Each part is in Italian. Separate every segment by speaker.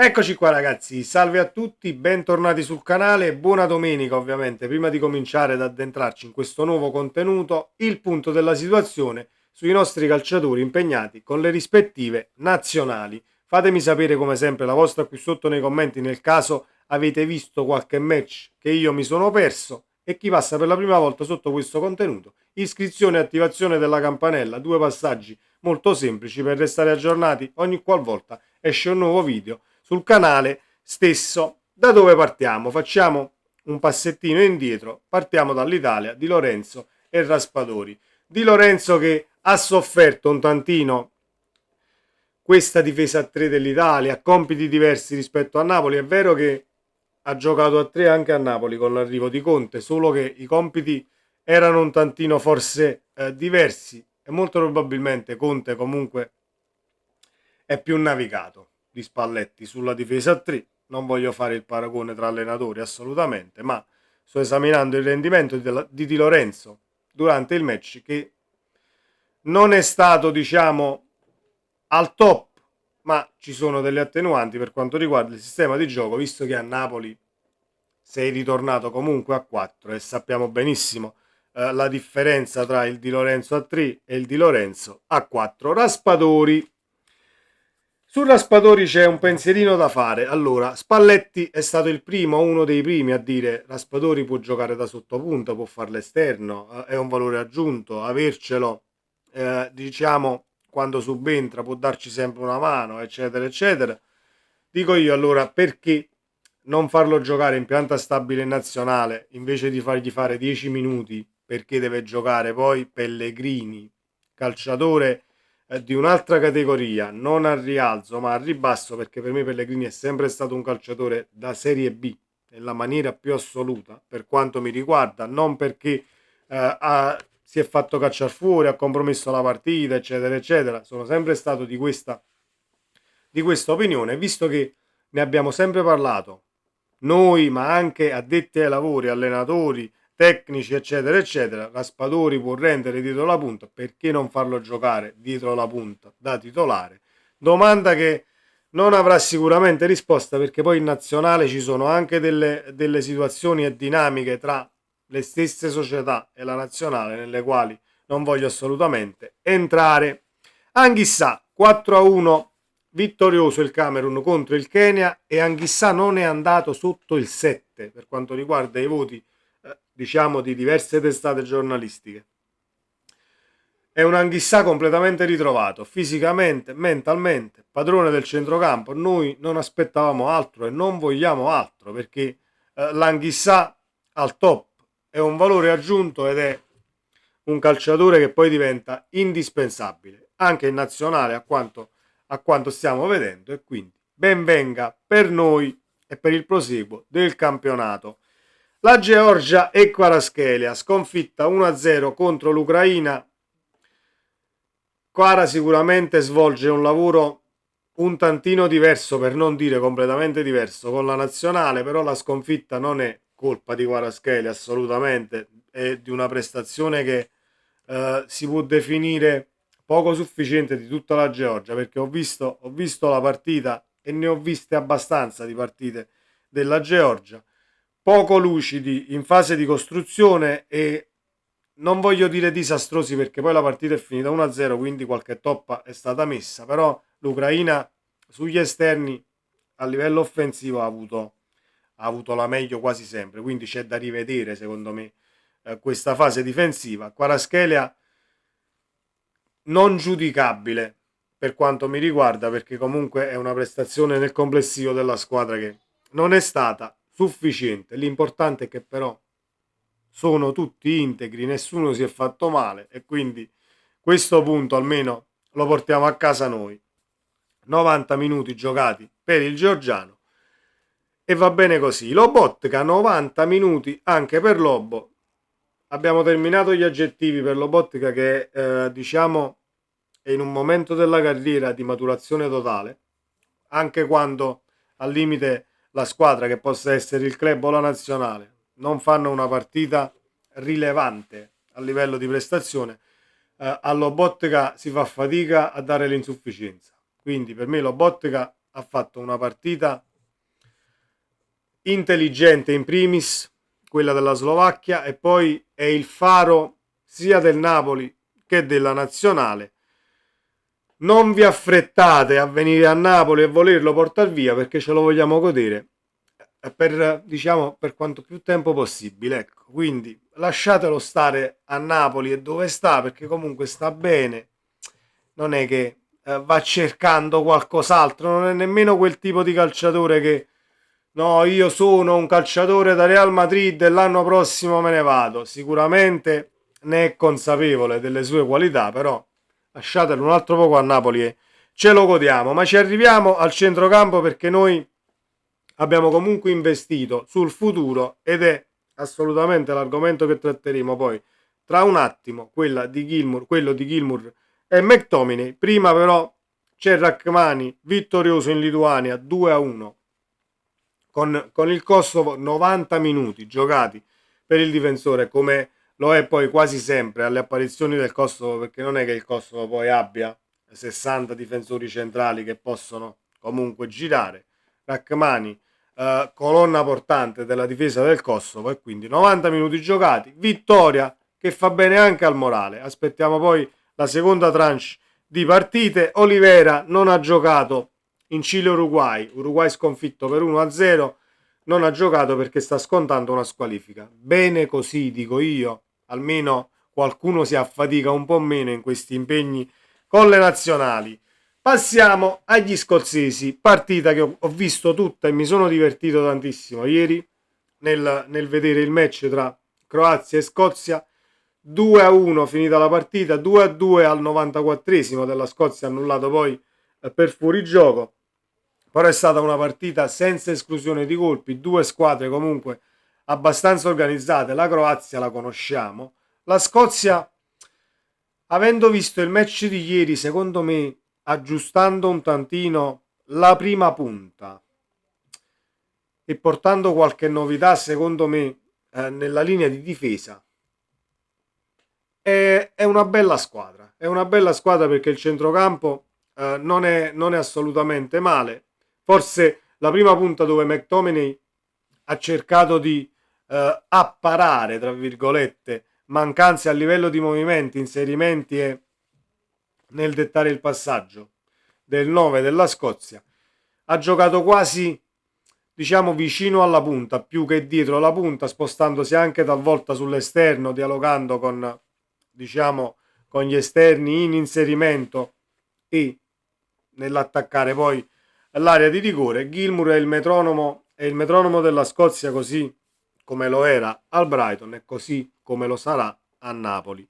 Speaker 1: Eccoci qua ragazzi, salve a tutti, bentornati sul canale, buona domenica ovviamente. Prima di cominciare ad addentrarci in questo nuovo contenuto, il punto della situazione sui nostri calciatori impegnati con le rispettive nazionali. Fatemi sapere come sempre la vostra qui sotto nei commenti nel caso avete visto qualche match che io mi sono perso e chi passa per la prima volta sotto questo contenuto. Iscrizione e attivazione della campanella, due passaggi molto semplici per restare aggiornati ogni qualvolta esce un nuovo video sul canale stesso. Da dove partiamo? Facciamo un passettino indietro, partiamo dall'Italia di Lorenzo e Raspadori. Di Lorenzo che ha sofferto un tantino questa difesa a 3 dell'Italia, compiti diversi rispetto a Napoli. È vero che ha giocato a 3 anche a Napoli con l'arrivo di Conte, solo che i compiti erano un tantino forse diversi e molto probabilmente Conte comunque è più navigato di Spalletti sulla difesa a 3. Non voglio fare il paragone tra allenatori assolutamente, ma sto esaminando il rendimento di Di Lorenzo durante il match che non è stato, diciamo, al top, ma ci sono delle attenuanti per quanto riguarda il sistema di gioco, visto che a Napoli sei ritornato comunque a 4 e sappiamo benissimo la differenza tra il Di Lorenzo a 3 e il Di Lorenzo a 4. Raspadori. Su Raspadori c'è un pensierino da fare. Allora, Spalletti è stato il primo, uno dei primi a dire Raspadori può giocare da sottopunta, può fare l'esterno, è un valore aggiunto, avercelo, diciamo, quando subentra può darci sempre una mano, eccetera, eccetera. Dico io allora, perché non farlo giocare in pianta stabile in nazionale invece di fargli fare 10 minuti perché deve giocare poi Pellegrini, calciatore di un'altra categoria, non al rialzo ma al ribasso, perché per me Pellegrini è sempre stato un calciatore da Serie B nella maniera più assoluta per quanto mi riguarda, non perché si è fatto cacciare fuori, ha compromesso la partita, eccetera, eccetera. Sono sempre stato di questa opinione, visto che ne abbiamo sempre parlato noi, ma anche addetti ai lavori, allenatori, tecnici, eccetera, eccetera. Raspadori può rendere dietro la punta, perché non farlo giocare dietro la punta da titolare? Domanda che non avrà sicuramente risposta, perché poi in nazionale ci sono anche delle situazioni e dinamiche tra le stesse società e la nazionale nelle quali non voglio assolutamente entrare. Anghissà 4-1 vittorioso il Camerun contro il Kenya e Anghissà non è andato sotto il 7 per quanto riguarda i voti diciamo di diverse testate giornalistiche. È un Anghissà completamente ritrovato, fisicamente, mentalmente, padrone del centrocampo. Noi non aspettavamo altro e non vogliamo altro, perché l'Anghissà al top è un valore aggiunto ed è un calciatore che poi diventa indispensabile anche in nazionale a quanto stiamo vedendo, e quindi ben venga per noi e per il proseguo del campionato. La Georgia e Kvaratskhelia sconfitta 1-0 contro l'Ucraina. Kvara sicuramente svolge un lavoro un tantino diverso, per non dire completamente diverso, con la nazionale, però la sconfitta non è colpa di Kvaratskhelia assolutamente, è di una prestazione che si può definire poco sufficiente di tutta la Georgia, perché ho visto la partita e ne ho viste abbastanza di partite della Georgia, poco lucidi in fase di costruzione e non voglio dire disastrosi, perché poi la partita è finita 1-0, quindi qualche toppa è stata messa, però l'Ucraina sugli esterni a livello offensivo ha avuto la meglio quasi sempre, quindi c'è da rivedere secondo me questa fase difensiva. Kvaratskhelia non giudicabile per quanto mi riguarda, perché comunque è una prestazione nel complessivo della squadra che non è stata sufficiente. L'importante è che però sono tutti integri, nessuno si è fatto male e quindi questo punto almeno lo portiamo a casa noi. 90 minuti giocati per il georgiano e va bene così. Lobotka 90 minuti anche per Lobo. Abbiamo terminato gli aggettivi per Lobotka che diciamo è in un momento della carriera di maturazione totale, anche quando al limite la squadra, che possa essere il club o la nazionale, non fanno una partita rilevante a livello di prestazione, a Lobotka si fa fatica a dare l'insufficienza. Quindi per me Lobotka ha fatto una partita intelligente in primis, quella della Slovacchia, e poi è il faro sia del Napoli che della nazionale. Non vi affrettate a venire a Napoli e volerlo portare via, perché ce lo vogliamo godere per, diciamo, per quanto più tempo possibile, ecco. Quindi lasciatelo stare a Napoli e dove sta, perché comunque sta bene, non è che va cercando qualcos'altro, non è nemmeno quel tipo di calciatore che no, io sono un calciatore da Real Madrid e l'anno prossimo me ne vado. Sicuramente ne è consapevole delle sue qualità, però lasciatelo un altro poco a Napoli e ce lo godiamo. Ma ci arriviamo al centrocampo, perché noi abbiamo comunque investito sul futuro ed è assolutamente l'argomento che tratteremo poi tra un attimo, quello di Gilmour e McTominay. Prima però c'è Rachmani vittorioso in Lituania 2-1 con il Kosovo, 90 minuti giocati per il difensore, come lo è poi quasi sempre alle apparizioni del Kosovo, perché non è che il Kosovo poi abbia 60 difensori centrali che possono comunque girare. Rachmani, colonna portante della difesa del Kosovo, e quindi 90 minuti giocati, vittoria che fa bene anche al morale. Aspettiamo poi la seconda tranche di partite. Olivera non ha giocato in Cile-Uruguay, Uruguay sconfitto per 1-0, non ha giocato perché sta scontando una squalifica. Bene così, dico io, almeno qualcuno si affatica un po' meno in questi impegni con le nazionali. Passiamo agli scozzesi, partita che ho visto tutta e mi sono divertito tantissimo ieri nel vedere il match tra Croazia e Scozia. 2-1 finita la partita, 2-2 al 94esimo della Scozia, annullato poi per fuorigioco. Però è stata una partita senza esclusione di colpi, due squadre comunque abbastanza organizzate. La Croazia la conosciamo, la Scozia, avendo visto il match di ieri, secondo me, aggiustando un tantino la prima punta e portando qualche novità, secondo me, nella linea di difesa, è una bella squadra. È una bella squadra perché il centrocampo non è assolutamente male. Forse la prima punta dove McTominay ha cercato di apparare, tra virgolette, mancanze a livello di movimenti, inserimenti e nel dettare il passaggio del 9 della Scozia, ha giocato quasi, diciamo, vicino alla punta più che dietro la punta, spostandosi anche talvolta sull'esterno, dialogando con, diciamo, con gli esterni in inserimento e nell'attaccare poi l'area di rigore. Gilmour è il metronomo della Scozia, così come lo era al Brighton e così come lo sarà a Napoli.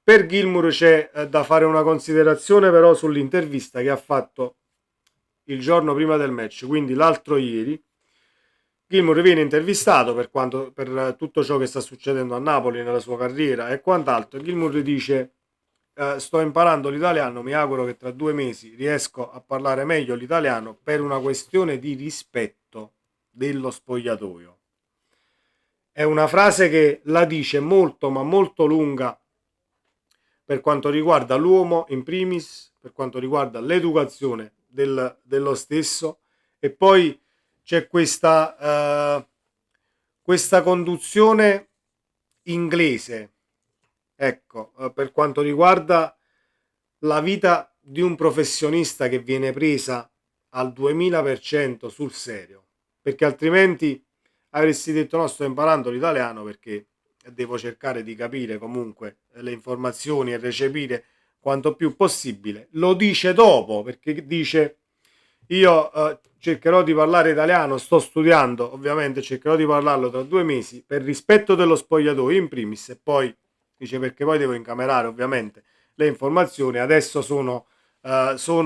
Speaker 1: Per Gilmour c'è da fare una considerazione però sull'intervista che ha fatto il giorno prima del match, quindi l'altro ieri. Gilmour viene intervistato per tutto ciò che sta succedendo a Napoli nella sua carriera e quant'altro. Gilmour dice: sto imparando l'italiano, mi auguro che tra 2 mesi riesco a parlare meglio l'italiano per una questione di rispetto dello spogliatoio. È una frase che la dice molto ma molto lunga per quanto riguarda l'uomo in primis, per quanto riguarda l'educazione dello stesso, e poi c'è questa conduzione inglese, ecco, per quanto riguarda la vita di un professionista che viene presa al 2000% sul serio, perché altrimenti avresti detto no, sto imparando l'italiano perché devo cercare di capire comunque le informazioni e recepire quanto più possibile. Lo dice dopo, perché dice io cercherò di parlare italiano, sto studiando, ovviamente cercherò di parlarlo tra 2 mesi per rispetto dello spogliatoio in primis, e poi dice perché poi devo incamerare ovviamente le informazioni. Adesso sono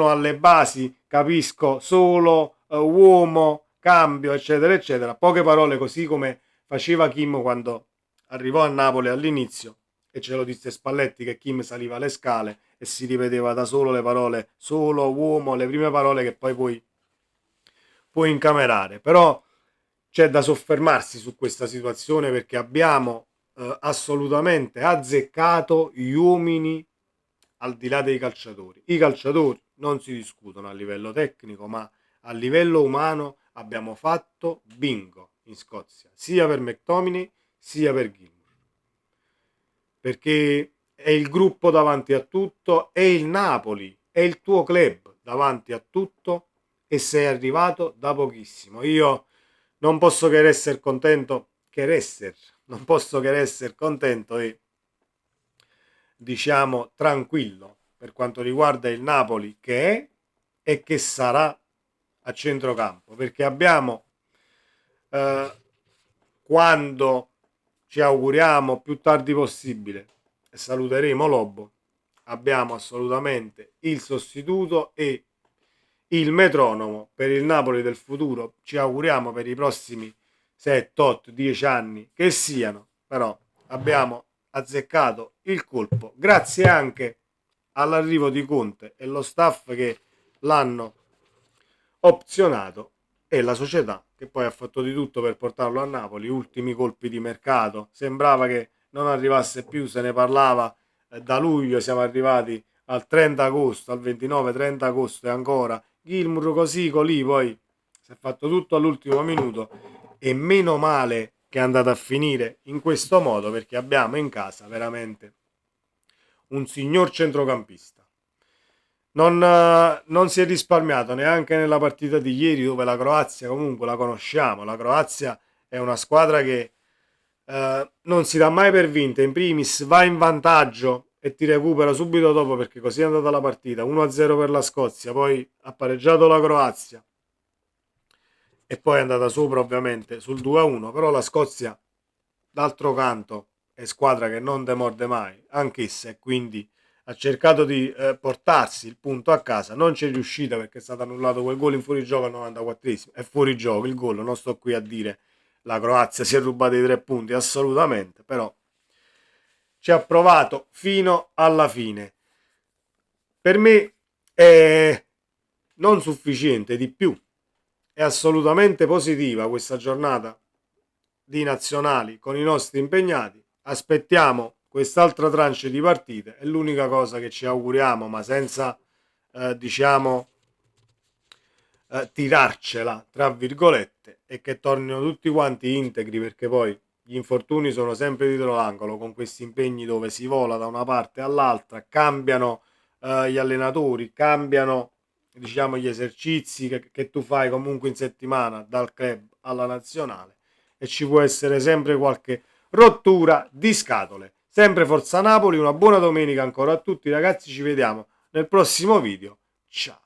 Speaker 1: alle basi, capisco solo uomo, cambio, eccetera, eccetera. Poche parole, così come faceva Kim quando arrivò a Napoli all'inizio, e ce lo disse Spalletti che Kim saliva le scale e si ripeteva da solo le parole solo, uomo, le prime parole che poi puoi incamerare. Però c'è da soffermarsi su questa situazione, perché abbiamo assolutamente azzeccato gli uomini al di là dei calciatori. I calciatori non si discutono a livello tecnico, ma a livello umano abbiamo fatto bingo in Scozia, sia per McTominay sia per Gilmour, perché è il gruppo davanti a tutto, è il Napoli, è il tuo club davanti a tutto e sei arrivato da pochissimo. Io non posso che essere contento, non posso che essere contento e diciamo tranquillo per quanto riguarda il Napoli che è e che sarà a centrocampo, perché abbiamo quando ci auguriamo più tardi possibile e saluteremo Lobo, abbiamo assolutamente il sostituto e il metronomo per il Napoli del futuro. Ci auguriamo per i prossimi 7, 8, 10 anni che siano, però abbiamo azzeccato il colpo grazie anche all'arrivo di Conte e lo staff che l'hanno opzionato e la società che poi ha fatto di tutto per portarlo a Napoli. Ultimi colpi di mercato, sembrava che non arrivasse più, se ne parlava da luglio, siamo arrivati al 30 agosto, al 29-30 agosto e ancora Gilmour così, colì, poi si è fatto tutto all'ultimo minuto e meno male che è andata a finire in questo modo, perché abbiamo in casa veramente un signor centrocampista. Non si è risparmiato neanche nella partita di ieri, dove la Croazia comunque la conosciamo. La Croazia è una squadra che non si dà mai per vinta. In primis va in vantaggio e ti recupera subito dopo, perché così è andata la partita 1-0 per la Scozia, poi ha pareggiato la Croazia e poi è andata sopra ovviamente sul 2-1. Però la Scozia d'altro canto è squadra che non demorde mai anch'essa, e quindi ha cercato di portarsi il punto a casa. Non ci è riuscita perché è stato annullato quel gol in fuorigioco al 94esimo. È fuori gioco il gol, non sto qui a dire la Croazia si è rubata i 3 punti, assolutamente, però ci ha provato fino alla fine. Per me è non sufficiente, di più. È assolutamente positiva questa giornata di nazionali con i nostri impegnati. Aspettiamo quest'altra tranche di partite, è l'unica cosa che ci auguriamo, ma senza tirarcela tra virgolette, e che tornino tutti quanti integri, perché poi gli infortuni sono sempre dietro l'angolo con questi impegni dove si vola da una parte all'altra, cambiano gli allenatori, cambiano gli esercizi che tu fai comunque in settimana dal club alla nazionale, e ci può essere sempre qualche rottura di scatole. Sempre Forza Napoli, una buona domenica ancora a tutti ragazzi, ci vediamo nel prossimo video, ciao.